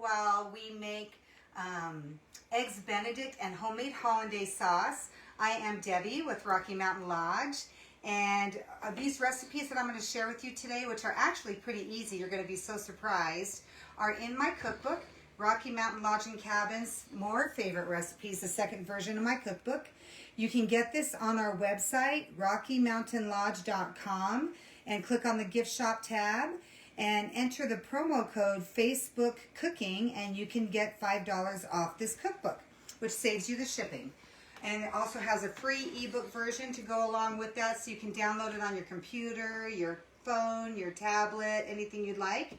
while we make eggs Benedict and homemade Hollandaise sauce. I am Debbie with Rocky Mountain Lodge, and these recipes that I'm going to share with you today, which are actually pretty easy, you're going to be so surprised, are in my cookbook, Rocky Mountain Lodge and Cabin's More Favorite Recipes, the second version of my cookbook. You can get this on our website, rockymountainlodge.com, and click on the gift shop tab and enter the promo code Facebook Cooking, and you can get $5 off this cookbook, which saves you the shipping. And it also has a free ebook version to go along with that, so you can download it on your computer, your phone, your tablet, anything you'd like.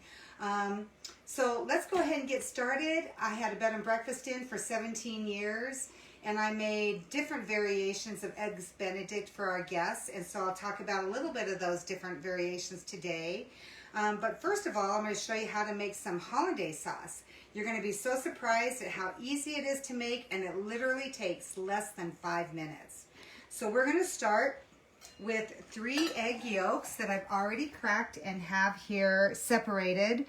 So let's go ahead and get started. I had a bed and breakfast in for 17 years, and I made different variations of eggs Benedict for our guests, and so I'll talk about a little bit of those different variations today. But first of all, I'm going to show you how to make some hollandaise sauce. You're going to be so surprised at how easy it is to make, and it literally takes less than 5 minutes. So we're going to start with 3 egg yolks that I've already cracked and have here separated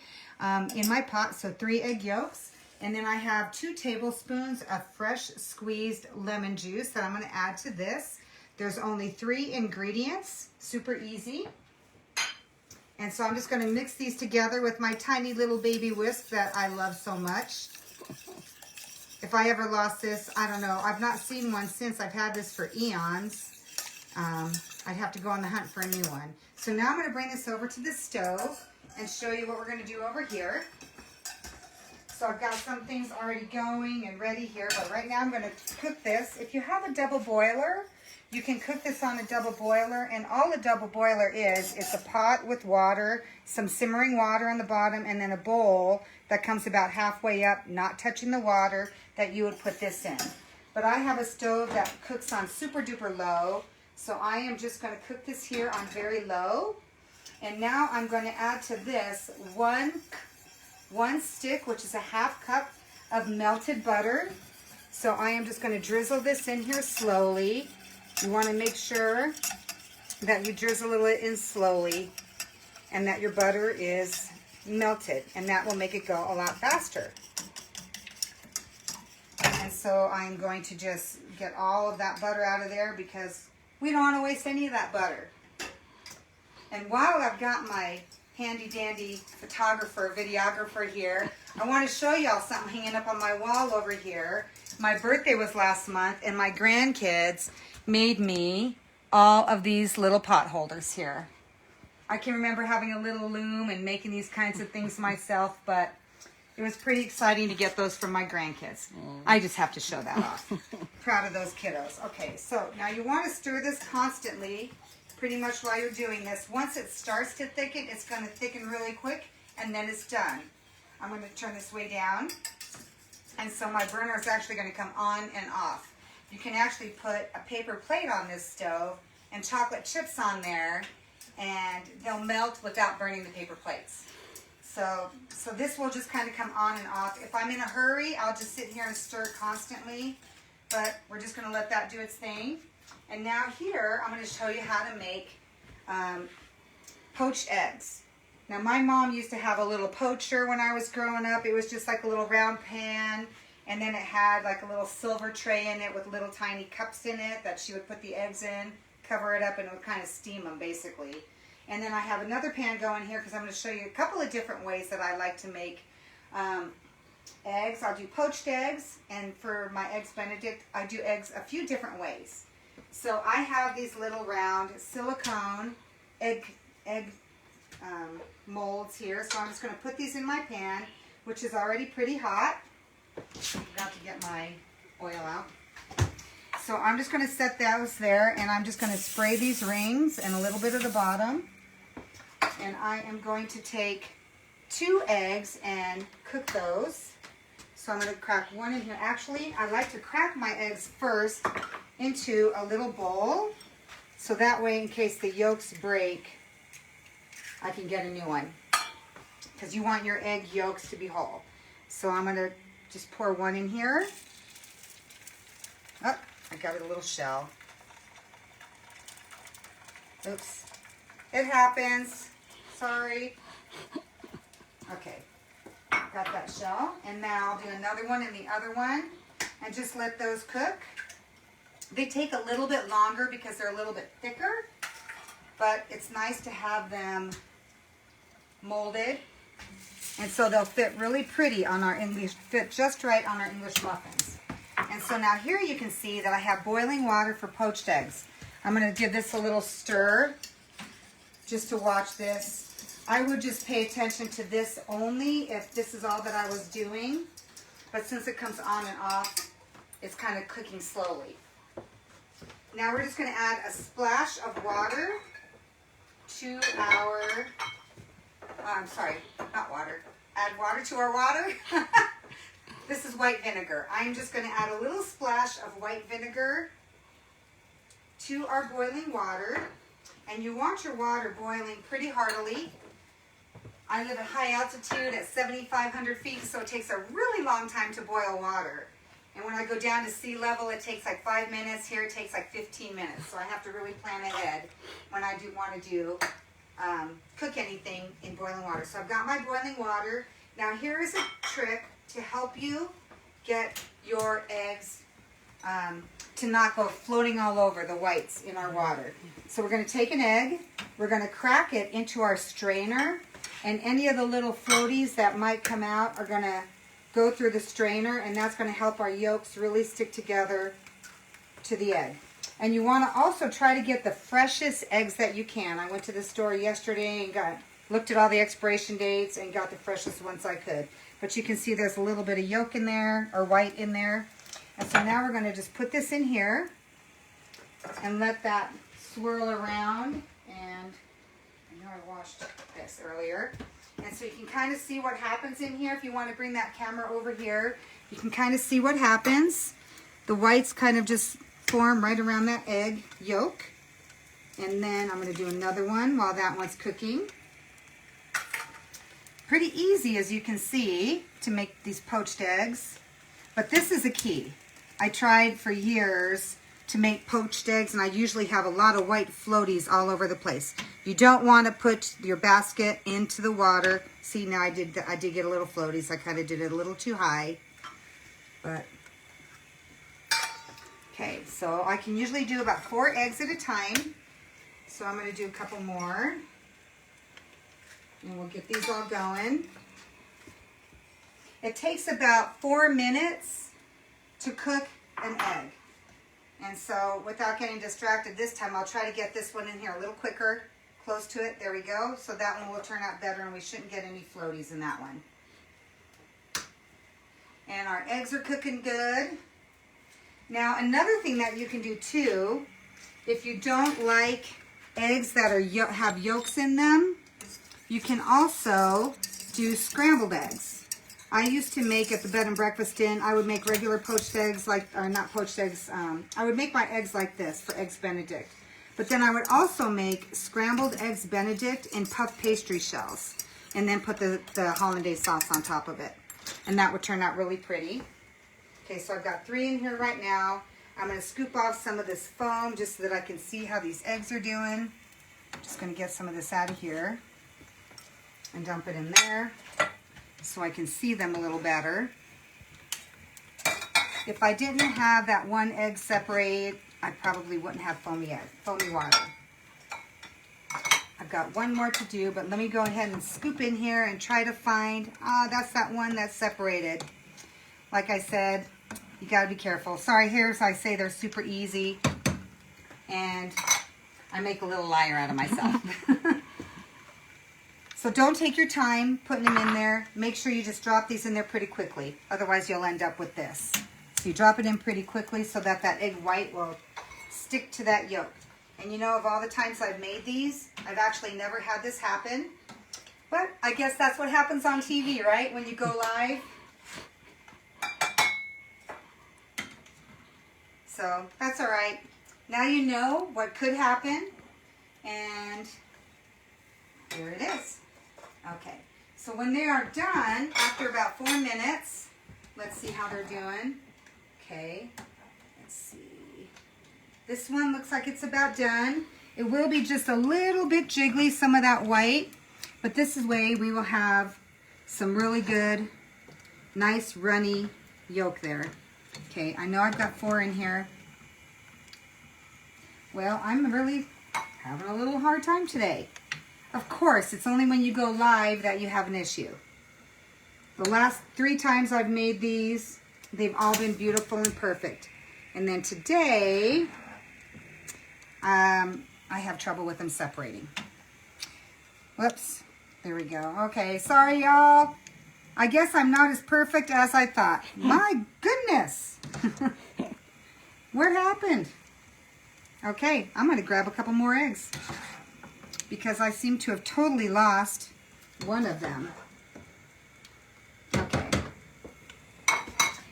in my pot. So 3 egg yolks. And then I have 2 tablespoons of fresh squeezed lemon juice that I'm going to add to this. There's only 3 ingredients, super easy. And so I'm just going to mix these together with my tiny little baby whisk that I love so much. If I ever lost this, I don't know. I've not seen one since. I've had this for eons. I'd have to go on the hunt for a new one. So now I'm going to bring this over to the stove and show you what we're going to do over here. So I've got some things already going and ready here, but right now I'm going to cook this. If you have a double boiler, you can cook this on a double boiler, and all a double boiler is a pot with water, some simmering water on the bottom, and then a bowl that comes about halfway up, not touching the water, that you would put this in. But I have a stove that cooks on super duper low, so I am just going to cook this here on very low. And now I'm going to add to this one stick, which is a ½ cup of melted butter. So I am just going to drizzle this in here slowly. You want to make sure that you drizzle it in slowly and that your butter is melted, and that will make it go a lot faster. And so I'm going to just get all of that butter out of there because we don't want to waste any of that butter. And while I've got my handy dandy photographer, videographer here, I want to show y'all something hanging up on my wall over here. My birthday was last month, and my grandkids made me all of these little pot holders here. I can remember having a little loom and making these kinds of things myself, but it was pretty exciting to get those from my grandkids. I just have to show that off. Proud of those kiddos. Okay, so now you want to stir this constantly pretty much while you're doing this. Once it starts to thicken, it's going to thicken really quick, and then it's done. I'm going to turn this way down, and so my burner is actually going to come on and off. You can actually put a paper plate on this stove and chocolate chips on there, and they'll melt without burning the paper plates. So this will just kind of come on and off. If I'm in a hurry, I'll just sit here and stir constantly, but we're just going to let that do its thing. And now here, I'm going to show you how to make poached eggs. Now my mom used to have a little poacher when I was growing up. It was just like a little round pan, and then it had like a little silver tray in it with little tiny cups in it that she would put the eggs in, cover it up, and it would kind of steam them basically. And then I have another pan going here because I'm going to show you a couple of different ways that I like to make eggs. I'll do poached eggs, and for my eggs Benedict, I do eggs a few different ways. So I have these little round silicone egg molds here. So I'm just going to put these in my pan, which is already pretty hot. Got to get my oil out. So I'm just going to set those there, and I'm just going to spray these rings and a little bit of the bottom. And I am going to take 2 eggs and cook those. So I'm going to crack one in here. Actually, I like to crack my eggs first into a little bowl, so that way in case the yolks break, I can get a new one. Because you want your egg yolks to be whole. So I'm going to just pour one in here. Oh, I got a little shell. Oops. It happens. Sorry. Okay. Got that shell. And now I'll do another one and the other one. And just let those cook. They take a little bit longer because they're a little bit thicker. But it's nice to have them molded. And so they'll fit really pretty on our English, fit just right on our English muffins. And so now here you can see that I have boiling water for poached eggs. I'm going to give this a little stir just to watch this. I would just pay attention to this only if this is all that I was doing. But since it comes on and off, it's kind of cooking slowly. Now we're just going to add a splash of water to our, not water. Add water to our water. This is white vinegar. I'm just going to add a little splash of white vinegar to our boiling water. And you want your water boiling pretty heartily. I live at high altitude at 7,500 feet, so it takes a really long time to boil water. And when I go down to sea level, it takes like 5 minutes. Here it takes like 15 minutes. So I have to really plan ahead when I do want to cook anything in boiling water. So I've got my boiling water. Now here is a trick to help you get your eggs to not go floating all over the whites in our water. So we're going to take an egg, we're going to crack it into our strainer, and any of the little floaties that might come out are going to go through the strainer, and that's going to help our yolks really stick together to the egg. And you want to also try to get the freshest eggs that you can. I went to the store yesterday and looked at all the expiration dates and got the freshest ones I could. But you can see there's a little bit of yolk in there, or white in there. And so now we're going to just put this in here and let that swirl around. And I know I washed this earlier. And so you can kind of see what happens in here. If you want to bring that camera over here, you can kind of see what happens. The whites kind of just form right around that egg yolk. And then I'm going to do another one while that one's cooking. Pretty easy, as you can see, to make these poached eggs. But this is a key. I tried for years to make poached eggs, and I usually have a lot of white floaties all over the place. You don't want to put your basket into the water. See, now I did get a little floaties. I kind of did it a little too high. But okay, so I can usually do about 4 eggs at a time. So I'm going to do a couple more. And we'll get these all going. It takes about 4 minutes to cook an egg. And so without getting distracted this time, I'll try to get this one in here a little quicker, close to it. There we go. So that one will turn out better, and we shouldn't get any floaties in that one. And our eggs are cooking good. Now another thing that you can do too, if you don't like eggs that are have yolks in them, you can also do scrambled eggs. I used to make at the bed and breakfast inn, I would make regular poached eggs, not poached eggs, I would make my eggs like this for Eggs Benedict. But then I would also make scrambled Eggs Benedict in puff pastry shells, and then put the Hollandaise sauce on top of it. And that would turn out really pretty. Okay, so I've got 3 in here right now. I'm going to scoop off some of this foam just so that I can see how these eggs are doing. I'm just going to get some of this out of here and dump it in there so I can see them a little better. If I didn't have that one egg separated, I probably wouldn't have foamy water. I've got one more to do, but let me go ahead and scoop in here and try to find, that's that one that's separated. Like I said, you got to be careful. Sorry, here I say they're super easy, and I make a little liar out of myself. So don't take your time putting them in there. Make sure you just drop these in there pretty quickly. Otherwise, you'll end up with this. So you drop it in pretty quickly so that that egg white will stick to that yolk. And you know, of all the times I've made these, I've actually never had this happen. But I guess that's what happens on TV, right? When you go live. So that's all right. Now you know what could happen. And here it is. Okay, so when they are done, after about 4 minutes, let's see how they're doing. Okay, let's see. This one looks like it's about done. It will be just a little bit jiggly, some of that white, but this is the way we will have some really good, nice runny yolk there. Okay, I know I've got 4 in here. Well, I'm really having a little hard time today. Of course, it's only when you go live that you have an issue. The last 3 times I've made these, they've all been beautiful and perfect. And then today, I have trouble with them separating. Whoops, there we go. Okay, sorry y'all. I guess I'm not as perfect as I thought. My goodness. What happened? Okay, I'm going to grab a couple more eggs because I seem to have totally lost one of them. Okay.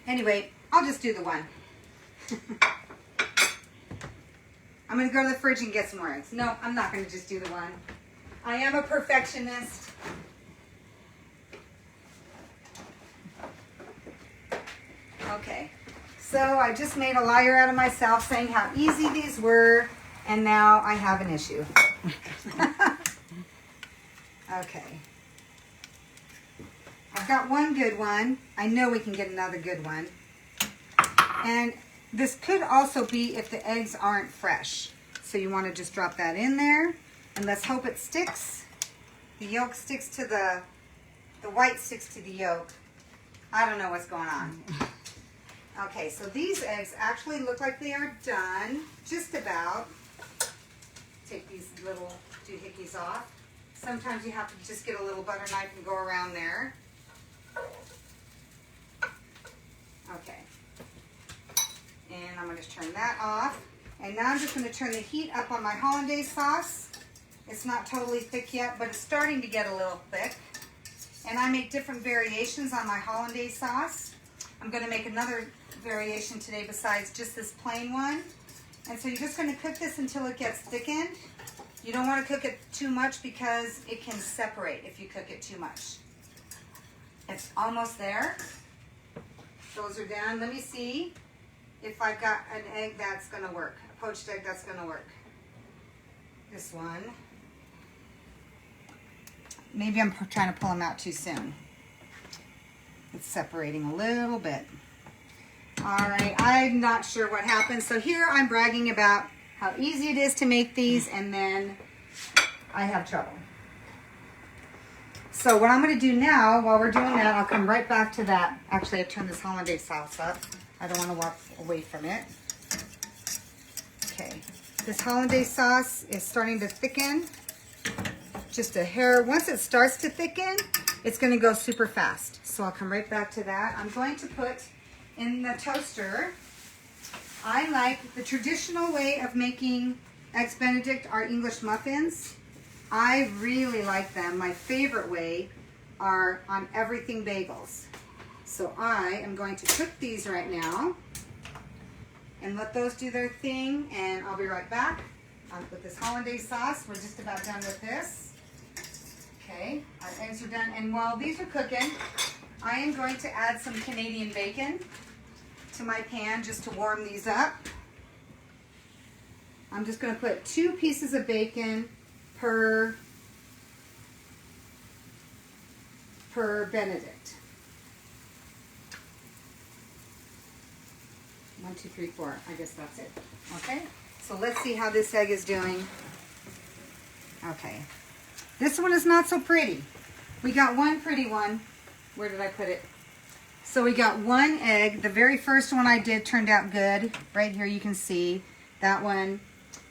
Anyway, I'll just do the one. I'm going to go to the fridge and get some more eggs. No, I'm not going to just do the one. I am a perfectionist. Okay. So I just made a liar out of myself saying how easy these were, and now I have an issue. Okay. I've got one good one. I know we can get another good one. And this could also be if the eggs aren't fresh. So you want to just drop that in there, and let's hope it sticks. The yolk sticks to the white sticks to the yolk. I don't know what's going on. Okay, so these eggs actually look like they are done, just about. Take these little doohickeys off. Sometimes you have to just get a little butter knife and go around there. Okay. And I'm going to turn that off. And now I'm just going to turn the heat up on my hollandaise sauce. It's not totally thick yet, but it's starting to get a little thick. And I make different variations on my hollandaise sauce. I'm going to make another variation today besides just this plain one. And so you're just going to cook this until it gets thickened. You don't want to cook it too much because it can separate if you cook it too much. It's almost there. Those are down. Let me see if I've got an egg that's going to work. A poached egg that's going to work. This one. Maybe I'm trying to pull them out too soon. It's separating a little bit. All right, I'm not sure what happened. So here I'm bragging about how easy it is to make these, and then I have trouble. So what I'm going to do now, while we're doing that, I'll come right back to that. Actually, I've turned this hollandaise sauce up. I don't want to walk away from it. Okay, this hollandaise sauce is starting to thicken. Just a hair. Once it starts to thicken, it's going to go super fast. So I'll come right back to that. I'm going to put in the toaster. I like the traditional way of making Eggs Benedict, our English muffins. I really like them. My favorite way are on everything bagels. So I am going to cook these right now and let those do their thing, and I'll be right back with this hollandaise sauce. We're just about done with this. Okay, our eggs are done, and while these are cooking, I am going to add some Canadian bacon to my pan just to warm these up. I'm just going to put 2 pieces of bacon per Benedict. 1, 2, 3, 4. I guess that's it. Okay, so let's see how this egg is doing. Okay, this one is not so pretty. We got one pretty one. Where did I put it? So we got one egg. The very first one I did turned out good. Right here you can see that one.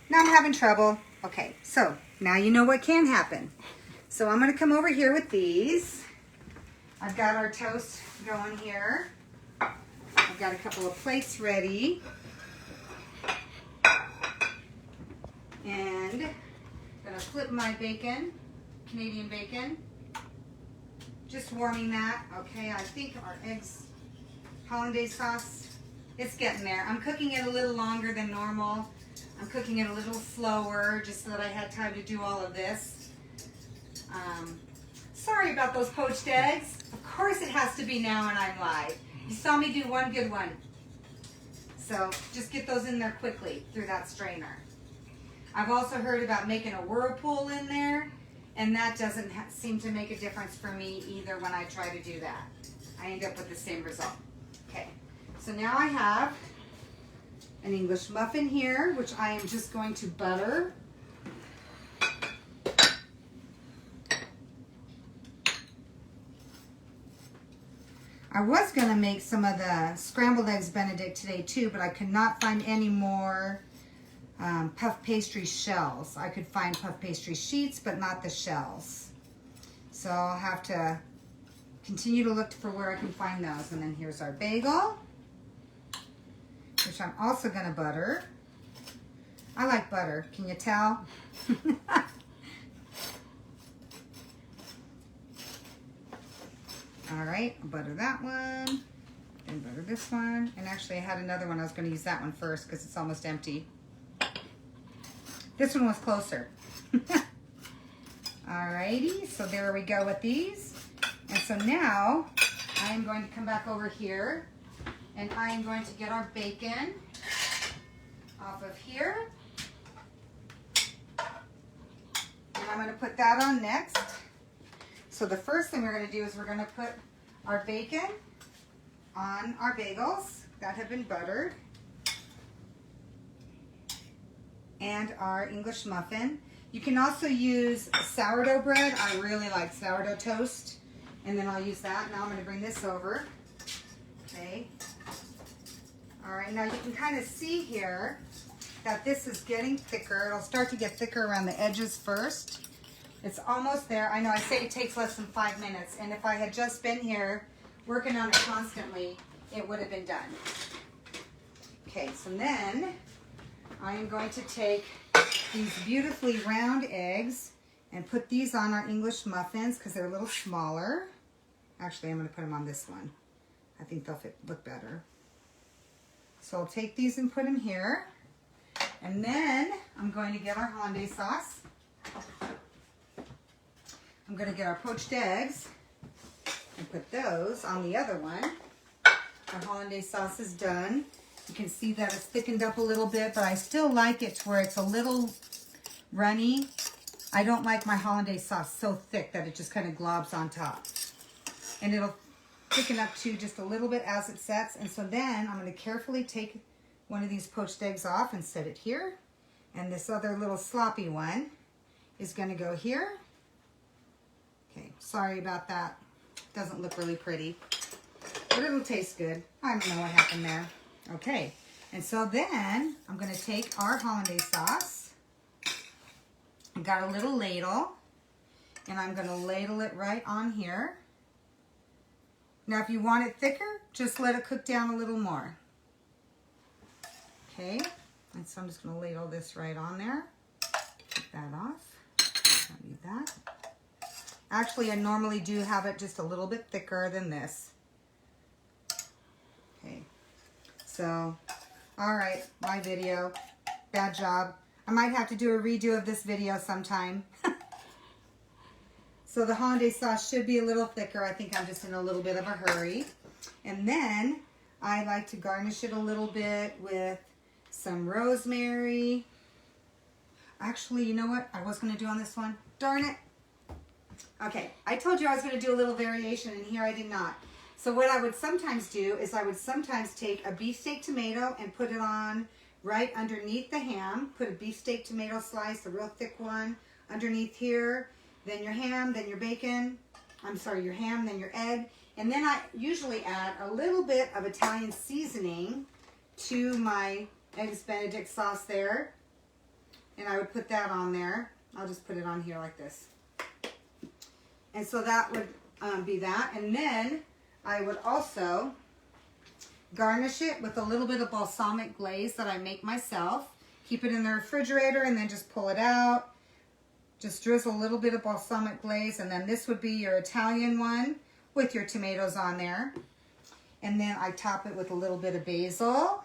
Now I'm having trouble. Okay, so now you know what can happen. So I'm going to come over here with these. I've got our toast going here. I've got a couple of plates ready. And I'm going to flip my bacon, Canadian bacon. Just warming that. Okay, I think our eggs, hollandaise sauce, it's getting there. I'm cooking it a little longer than normal. I'm cooking it a little slower just so that I had time to do all of this. Sorry about those poached eggs. Of course it has to be now and I'm live. You saw me do one good one. So just get those in there quickly through that strainer. I've also heard about making a whirlpool in there And that doesn't seem to make a difference for me either when I try to do that. I end up with the same result. Okay, so now I have an English muffin here, which I am just going to butter. I was going to make some of the scrambled eggs Benedict today too, but I could not find any more puff pastry shells. I could find puff pastry sheets, but not the shells. So I'll have to continue to look for where I can find those. And then here's our bagel, which I'm also going to butter. I like butter, can you tell? All right, I'll butter that one, then butter this one. And actually I had another one, I was going to use that one first because it's almost empty. This one was closer. Alrighty, so there we go with these. And so now I am going to come back over here and I am going to get our bacon off of here. And I'm going to put that on next. So the first thing we're going to do is we're going to put our bacon on our bagels that have been buttered and our English muffin. You can also use sourdough bread. I really like sourdough toast. And then I'll use that. Now I'm going to bring this over. Okay. All right, now you can kind of see here that this is getting thicker. It'll start to get thicker around the edges first. It's almost there. I know I say it takes less than 5 minutes, and if I had just been here working on it constantly, it would have been done. Okay, so then I am going to take these beautifully round eggs and put these on our English muffins because they're a little smaller. Actually, I'm going to put them on this one. I think they'll look better. So I'll take these and put them here. And then I'm going to get our hollandaise sauce. I'm going to get our poached eggs and put those on the other one. Our hollandaise sauce is done. You can see that it's thickened up a little bit, but I still like it to where it's a little runny. I don't like my hollandaise sauce so thick that it just kind of globs on top. And it'll thicken up to just a little bit as it sets. And so then I'm going to carefully take one of these poached eggs off and set it here. And this other little sloppy one is going to go here. Okay, sorry about that. Doesn't look really pretty, but it'll taste good. I don't know what happened there. Okay, and so then I'm going to take our hollandaise sauce. I got a little ladle, and I'm going to ladle it right on here. Now, if you want it thicker, just let it cook down a little more. Okay, and so I'm just going to ladle this right on there. Take that off. Don't need that. Actually, I normally do have it just a little bit thicker than this. Okay, so, all right, my video. Bad job. I might have to do a redo of this video sometime. So the hollandaise sauce should be a little thicker. I think I'm just in a little bit of a hurry. And then I like to garnish it a little bit with some rosemary. Actually, you know what I was going to do on this one? Darn it. Okay, I told you I was going to do a little variation, and here I did not. So what I would sometimes do is I would sometimes take a beefsteak tomato and put it on right underneath the ham. Put a beefsteak tomato slice, a real thick one, underneath here. Then your ham, then your bacon. I'm sorry, your ham, then your egg. And then I usually add a little bit of Italian seasoning to my eggs Benedict sauce there. And I would put that on there. I'll just put it on here like this. And so that would be that. And then I would also garnish it with a little bit of balsamic glaze that I make myself. Keep it in the refrigerator and then just pull it out. Just drizzle a little bit of balsamic glaze, and then this would be your Italian one with your tomatoes on there. And then I top it with a little bit of basil.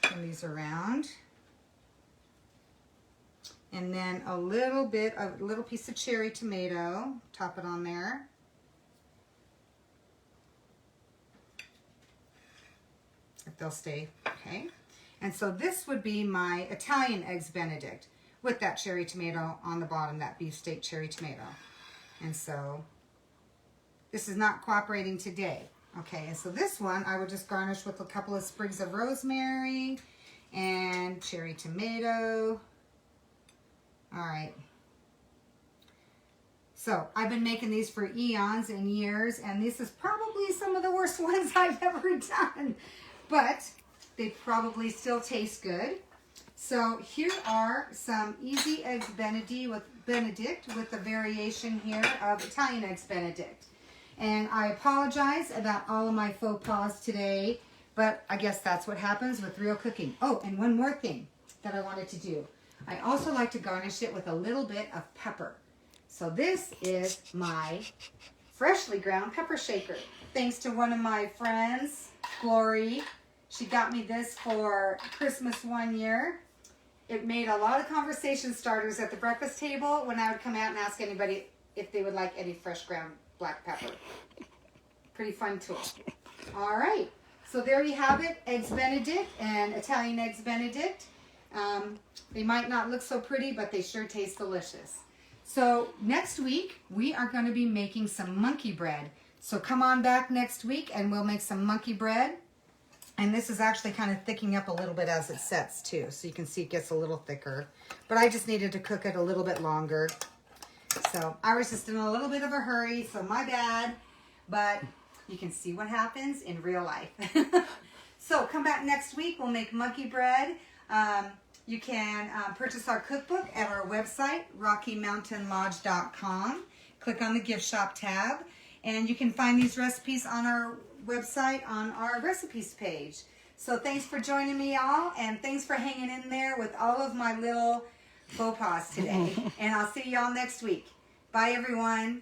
Turn these around. And then a little piece of cherry tomato. Top it on there. If they'll stay, okay. And so this would be my Italian eggs Benedict, with that cherry tomato on the bottom, that beefsteak cherry tomato. And so this is not cooperating today. Okay, and so this one I would just garnish with a couple of sprigs of rosemary and cherry tomato. All right. So I've been making these for eons and years, and this is probably some of the worst ones I've ever done, but they probably still taste good. So here are some easy eggs Benedict with a variation here of Italian eggs Benedict. And I apologize about all of my faux pas today, but I guess that's what happens with real cooking. Oh, and one more thing that I wanted to do. I also like to garnish it with a little bit of pepper. So this is my freshly ground pepper shaker. Thanks to one of my friends, Glory. She got me this for Christmas one year. It made a lot of conversation starters at the breakfast table when I would come out and ask anybody if they would like any fresh ground black pepper. Pretty fun tool. All right. So there you have it. Eggs Benedict and Italian eggs Benedict. They might not look so pretty, but they sure taste delicious. So next week, we are going to be making some monkey bread. So come on back next week and we'll make some monkey bread. And this is actually kind of thickening up a little bit as it sets too. So you can see it gets a little thicker. But I just needed to cook it a little bit longer. So I was just in a little bit of a hurry, so my bad. But you can see what happens in real life. So come back next week. We'll make monkey bread. You can purchase our cookbook at our website, RockyMountainLodge.com. Click on the gift shop tab. And you can find these recipes on our website on our recipes page. So thanks for joining me, all, and thanks for hanging in there with all of my little faux pas today. And I'll see y'all next week. Bye, everyone.